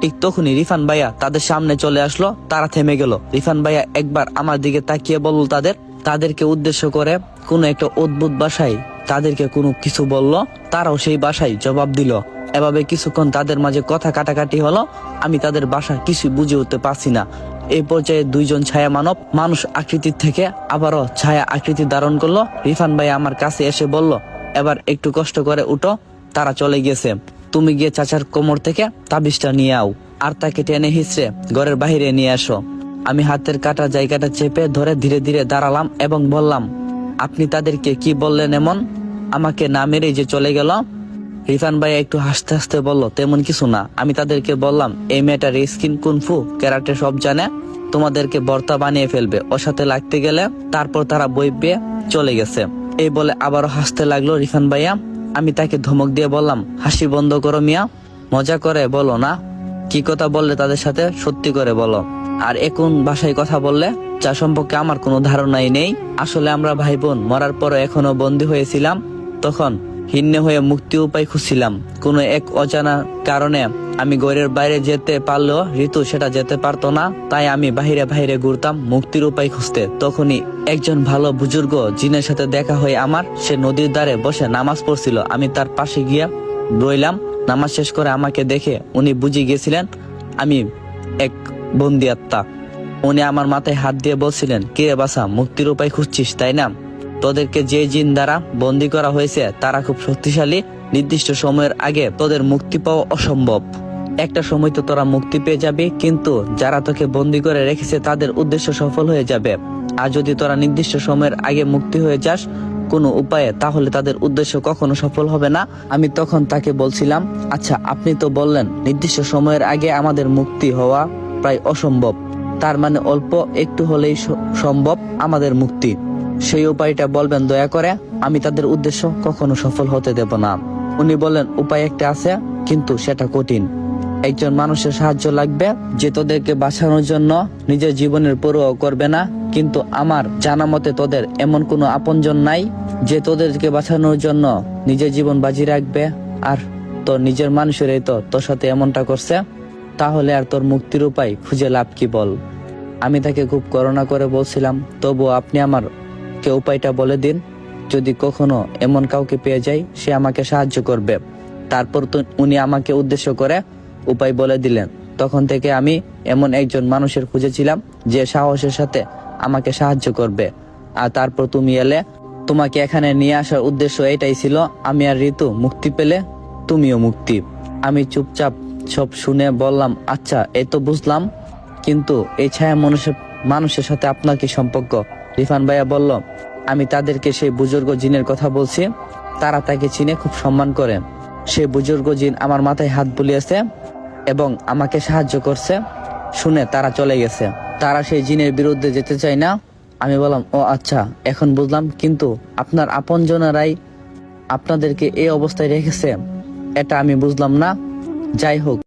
ঠিক তখনই রিফান ভাইয়া তাদের সামনে চলে আসলো। তারা থেমে গেল। রিফান ভাইয়া একবার আমার দিকে তাকিয়ে বলল তাদেরকে উদ্দেশ্য করে কোনো একটা অদ্ভুত ভাষায় তাদেরকে কোনো কিছু বলল। তারাও সেই ভাষায় জবাব দিল। এভাবে কিছুক্ষণ তাদের মাঝে কথা কাটাকাটি হলো। আমি তাদের ভাষা কিছু বুঝে উঠতে পারছি না। এই পর্যায়ে দুইজন ছায়া মানুষ আকৃতির থেকে আবারও ছায়া আকৃতি ধারণ করলো। রিফান ভাই আমার কাছে এসে বলল, এবার একটু কষ্ট করে উঠো। তারা চলে গেছে। তুমি গিয়ে চাচার কোমর থেকে তাবিজটা নিয়ে আও, আর তাকে টেনে হিঁচড়ে ঘরের বাহিরে নিয়ে আসো। আমি হাতের কাটা জায়গাটা চেপে ধরে ধীরে ধীরে দাঁড়ালাম এবং বললাম, আপনি তাদেরকে কি বললেন এমন? আমাকে না মেরেই যে চলে গেল। রিফান ভাই একটু হাসতে হাসতে বলল, তেমন কিছু না। আমি তাদেরকে বললাম, এই মেয়েটার স্কিন কুনফু ক্যারাটে সব জানে, তোমাদেরকে বর্তা বানিয়ে ফেলবে। ওর সাথে লাগতে গেলে। তারপর তারা বই পেয়ে চলে গেছে। এই বলে আবারও হাসতে লাগলো রিফান ভাইয়া। আমি তাকে ধমক দিয়ে বললাম, হাসি বন্ধ করো মিয়া, মজা করে বলো না। কি কথা বললে তাদের সাথে সত্যি করে বলো। আর এখন ভাষায় কথা বললে, যা সম্পর্কে আমার কোনো ধারণাই নেই। আসলে আমরা ভাই বোন, মরার পরও এখনো বন্দী হয়েছিলাম। তখন হিন্নে হয়ে মুক্তি উপায় খুঁজছিলাম। কোনো এক অজানা কারণে আমি ঘরের বাইরে যেতে পারলেও ঋতু সেটা যেতে পারতো না। তাই আমি বাহিরে বাহিরে ঘুরতাম মুক্তির উপায় খুঁজতে। তখনই একজন ভালো বুজুর্গ জিনের সাথে দেখা হয়ে আমার। সে নদীর ধারে বসে নামাজ পড়ছিল। আমি তার পাশে গিয়ে রইলাম। নামাজ শেষ করে আমাকে দেখে উনি বুঝে গেছিলেন আমি এক বন্দি আত্মা। উনি আমার মাথায় হাত দিয়ে বলছিলেন, কিরে বাসা, মুক্তির উপায় খুঁজছিস তাই না? তোদেরকে যে জিন দ্বারা বন্দি করা হয়েছে তারা খুব শক্তিশালী। নির্দিষ্ট সময়ের আগে তোদের মুক্তি পাওয়া অসম্ভব। একটা সময় তো তোরা মুক্তি পেয়ে যাবি, কিন্তু যারা তোকে বন্দি করে রেখেছে তাদের উদ্দেশ্য সফল হয়ে যাবে। আর যদি তোরা নির্দিষ্ট সময়ের আগে মুক্তি হয়ে যাস কোনো উপায়ে, তাহলে তাদের উদ্দেশ্য কখনো সফল হবে না। আমি তখন তাকে বলছিলাম, আচ্ছা আপনি তো বললেন নির্দিষ্ট সময়ের আগে আমাদের মুক্তি হওয়া প্রায় অসম্ভব, তার মানে অল্প একটু হলেই সম্ভব আমাদের মুক্তি। সেই উপায়টা বলবেন দয়া করে, আমি তাদের উদ্দেশ্য কখনো সফল হতে দেব না। উনি বললেন, উপায় একটা আছে, কিন্তু সেটা কঠিন। একজন মানুষের সাহায্য লাগবে যে তোদেরকে বাঁচানোর জন্য নিজের জীবনের পরোয়া করবে না। কিন্তু আমার জানা মতে তোদের এমন কোনো আপনজন নাই যে তোদেরকে বাঁচানোর জন্য নিজের জীবন বাজি রাখবে। আর তোর নিজের মানুষেরই তো তোর সাথে এমনটা করছে, তাহলে আর তোর মুক্তির উপায় খুঁজে লাভ কি বল? আমি তাকে খুব করুণা করে বলছিলাম, তবু আপনি আমাকে উপায়টা বলে দিন। যদি কখনো এমন কাউকে পেয়ে যাই, সে আমাকে সাহায্য করবে। তারপর তো উনি আমাকে উদ্দেশ্য করে উপায় বলে দিলেন। তখন থেকে আমি এমন একজন মানুষের খুঁজেছিলাম যে সাহসের সাথে আমাকে সাহায্য করবে। আর তারপর তুমি এলে। তোমাকে এখানে নিয়ে আসার উদ্দেশ্য এটাই ছিল, আমি আর ঋতু মুক্তি পেলে তুমিও মুক্তি। আমি চুপচাপ সব শুনে বললাম, আচ্ছা এই তো বুঝলাম, কিন্তু এই ছায়া মানুষের সাথে আপনার কি সম্পর্ক? রিফান ভাইয়া বলল, আমি তাদেরকে সেই বুজুর্গ জিনের কথা বলছি। তারা তাকে চিনে, খুব সম্মান করে। সেই বুজুর্গ জিন আমার মাথায় হাত বুলিয়েছে এবং আমাকে সাহায্য করছে। শুনে তারা চলে গেছে। তারা সেই জিনের বিরুদ্ধে যেতে চায় না। আমি বললাম, ও আচ্ছা এখন বুঝলাম, কিন্তু আপনার আপনজনেরাই আপনাদেরকে এই অবস্থায় রেখেছে, এটা আমি বুঝলাম না। যাই হোক,